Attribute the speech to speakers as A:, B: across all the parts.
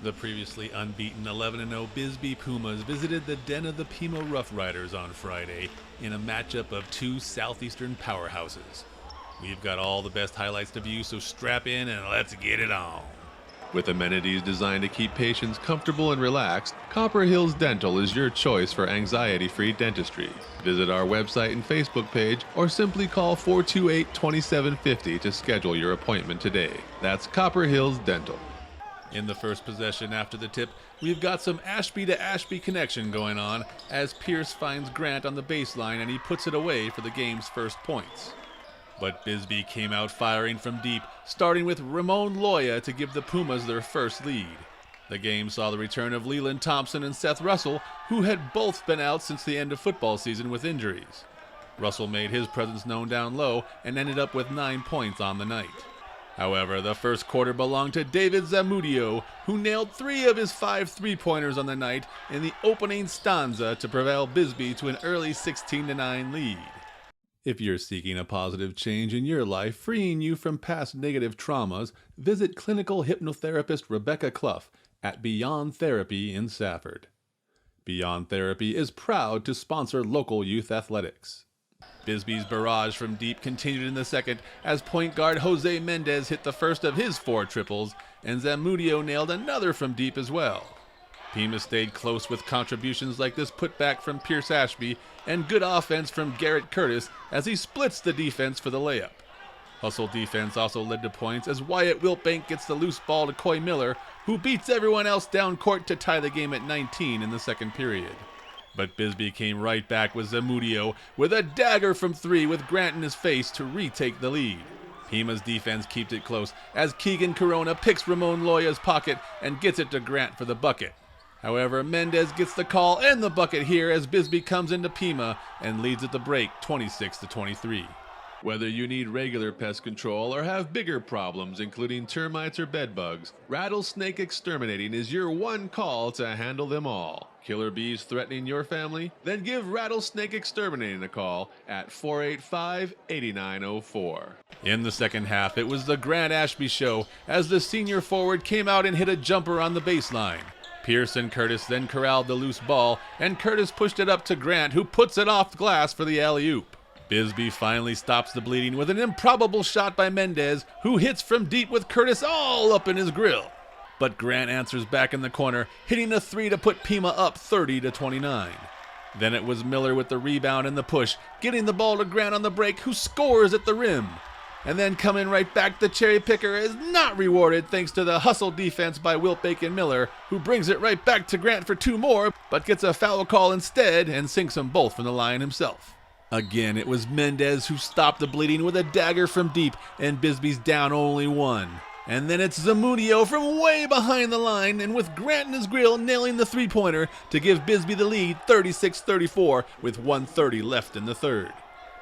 A: The previously unbeaten 11-0 Bisbee Pumas visited the den of the Pima Roughriders on Friday in a matchup of two southeastern powerhouses. We've got all the best highlights to view, so strap in and let's get it on. With amenities designed to keep patients comfortable and relaxed, Copper Hills Dental is your choice for anxiety-free dentistry. Visit our website and Facebook page or simply call 428-2750 to schedule your appointment today. That's Copper Hills Dental. In the first possession after the tip, we've got some Ashby to Ashby connection going on as Pierce finds Grant on the baseline and he puts it away for the game's first points. But Bisbee came out firing from deep, starting with Ramon Loya to give the Pumas their first lead. The game saw the return of Leland Thompson and Seth Russell, who had both been out since the end of football season with injuries. Russell made his presence known down low and ended up with 9 points on the night. However, the first quarter belonged to David Zamudio, who nailed 3 of his 5 three-pointers on the night in the opening stanza to prevail Bisbee to an early 16-9 lead. If you're seeking a positive change in your life, freeing you from past negative traumas, visit clinical hypnotherapist Rebecca Clough at Beyond Therapy in Safford. Beyond Therapy is proud to sponsor local youth athletics. Bisbee's barrage from deep continued in the second as point guard Jose Mendez hit the first of his 4 triples, and Zamudio nailed another from deep as well. Pima stayed close with contributions like this putback from Pierce Ashby and good offense from Garrett Curtis as he splits the defense for the layup. Hustle defense also led to points as Wyatt Wiltbank gets the loose ball to Coy Miller, who beats everyone else down court to tie the game at 19 in the second period. But Bisbee came right back with Zamudio with a dagger from 3 with Grant in his face to retake the lead. Pima's defense keeps it close as Keegan Corona picks Ramon Loya's pocket and gets it to Grant for the bucket. However, Mendez gets the call and the bucket here as Bisbee comes into Pima and leads at the break 26-23. Whether you need regular pest control or have bigger problems including termites or bedbugs, Rattlesnake Exterminating is your one call to handle them all. Killer bees threatening your family? Then give Rattlesnake Exterminating a call at 485-8904. In the second half, it was the Grant Ashby show as the senior forward came out and hit a jumper on the baseline. Pierce and Curtis then corralled the loose ball, and Curtis pushed it up to Grant, who puts it off glass for the alley-oop. Bisbee finally stops the bleeding with an improbable shot by Mendez, who hits from deep with Curtis all up in his grill. But Grant answers back in the corner, hitting a 3 to put Pima up 30-29. Then it was Miller with the rebound and the push, getting the ball to Grant on the break, who scores at the rim. And then coming right back, the cherry picker is not rewarded thanks to the hustle defense by Wiltbank and Miller, who brings it right back to Grant for 2 more, but gets a foul call instead and sinks them both from the line himself. Again, it was Mendez who stopped the bleeding with a dagger from deep, and Bisbee's down only 1. And then it's Zamudio from way behind the line, and with Grant in his grill nailing the three-pointer to give Bisbee the lead 36-34 with 1:30 left in the third.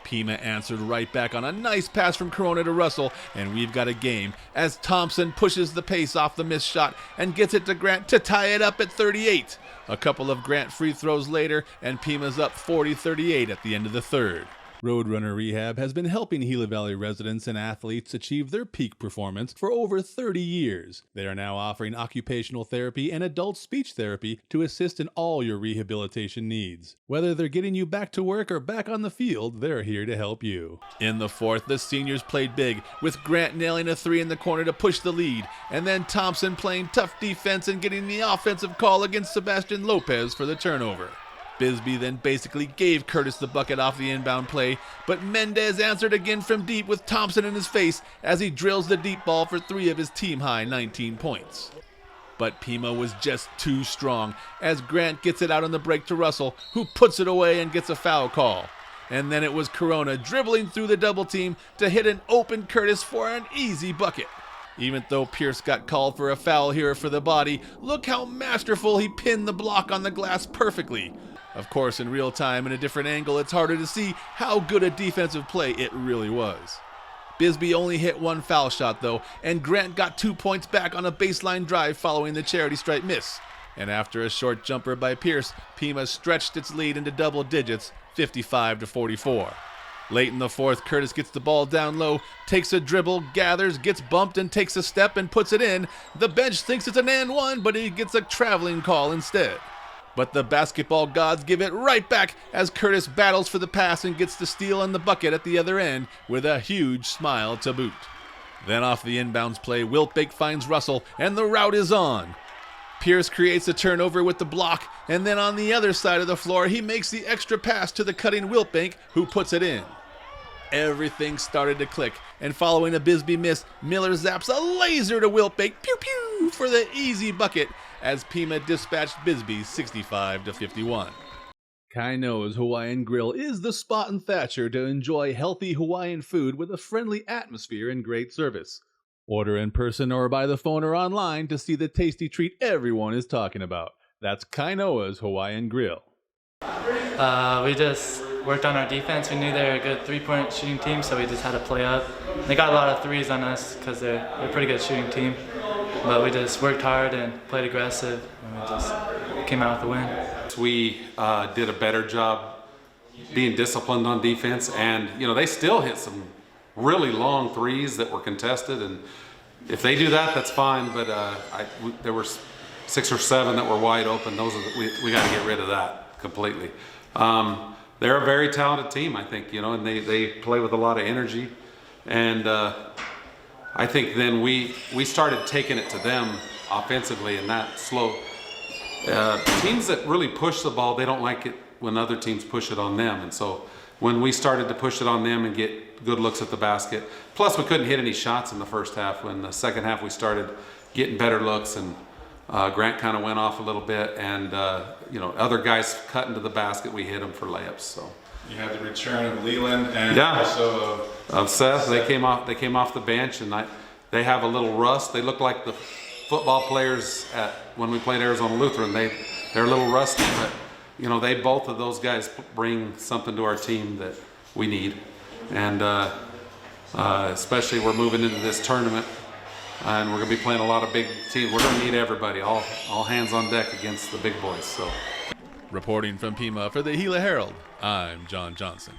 A: Pima answered right back on a nice pass from Corona to Russell, and we've got a game as Thompson pushes the pace off the missed shot and gets it to Grant to tie it up at 38. A couple of Grant free throws later, and Pima's up 40-38 at the end of the third. Roadrunner Rehab has been helping Gila Valley residents and athletes achieve their peak performance for over 30 years. They are now offering occupational therapy and adult speech therapy to assist in all your rehabilitation needs. Whether they're getting you back to work or back on the field, they're here to help you. In the fourth, the seniors played big, with Grant nailing a 3 in the corner to push the lead, and then Thompson playing tough defense and getting the offensive call against Sebastian Lopez for the turnover. Bisbee then basically gave Curtis the bucket off the inbound play, but Mendez answered again from deep with Thompson in his face as he drills the deep ball for 3 of his team-high 19 points. But Pima was just too strong as Grant gets it out on the break to Russell, who puts it away and gets a foul call. And then it was Corona dribbling through the double team to hit an open Curtis for an easy bucket. Even though Pierce got called for a foul here for the body, look how masterful he pinned the block on the glass perfectly. Of course, in real time, in a different angle, it's harder to see how good a defensive play it really was. Bisbee only hit 1 foul shot, though, and Grant got 2 points back on a baseline drive following the charity stripe miss. And after a short jumper by Pierce, Pima stretched its lead into double digits, 55-44. Late in the fourth, Curtis gets the ball down low, takes a dribble, gathers, gets bumped and takes a step and puts it in. The bench thinks it's an and one, but he gets a traveling call instead. But the basketball gods give it right back as Curtis battles for the pass and gets the steal and the bucket at the other end with a huge smile to boot. Then off the inbounds play, Wiltbeck finds Russell and the route is on. Pierce creates a turnover with the block, and then on the other side of the floor, he makes the extra pass to the cutting Wiltbeck, who puts it in. Everything started to click, and following a Bisbee miss, Miller zaps a laser to Wiltbeck, pew pew, for the easy bucket, as Pima dispatched Bisbee 65-51. Kainoa's Hawaiian Grill is the spot in Thatcher to enjoy healthy Hawaiian food with a friendly atmosphere and great service. Order in person or by the phone or online to see the tasty treat everyone is talking about. That's Kainoa's Hawaiian Grill.
B: We just worked on our defense. We knew they were a good three-point shooting team, so we just had to play up. They got a lot of threes on us because they're a pretty good shooting team. But we just worked hard and played aggressive, and we just came out with a win.
C: We did a better job being disciplined on defense, and they still hit some really long threes that were contested, and if they do that, that's fine. But there were 6 or 7 that were wide open. Those are we got to get rid of that completely. They're a very talented team, I think, and they play with a lot of energy, and I think then we started taking it to them offensively, and that slow. Teams that really push the ball, they don't like it when other teams push it on them, and so when we started to push it on them and get good looks at the basket, plus we couldn't hit any shots in the first half. When the second half we started getting better looks, and Grant kind of went off a little bit, and other guys cut into the basket, we hit them for layups. So
D: you had the return of Leland and
C: yeah,
D: also
C: of Seth. They came off the bench, and they have a little rust. They look like the football players when we played Arizona Lutheran. They're a little rusty, but both of those guys bring something to our team that we need, and especially we're moving into this tournament, and we're going to be playing a lot of big teams. We're going to need everybody, all hands on deck against the big boys. So,
A: reporting from Pima for the Gila Herald, I'm John Johnson.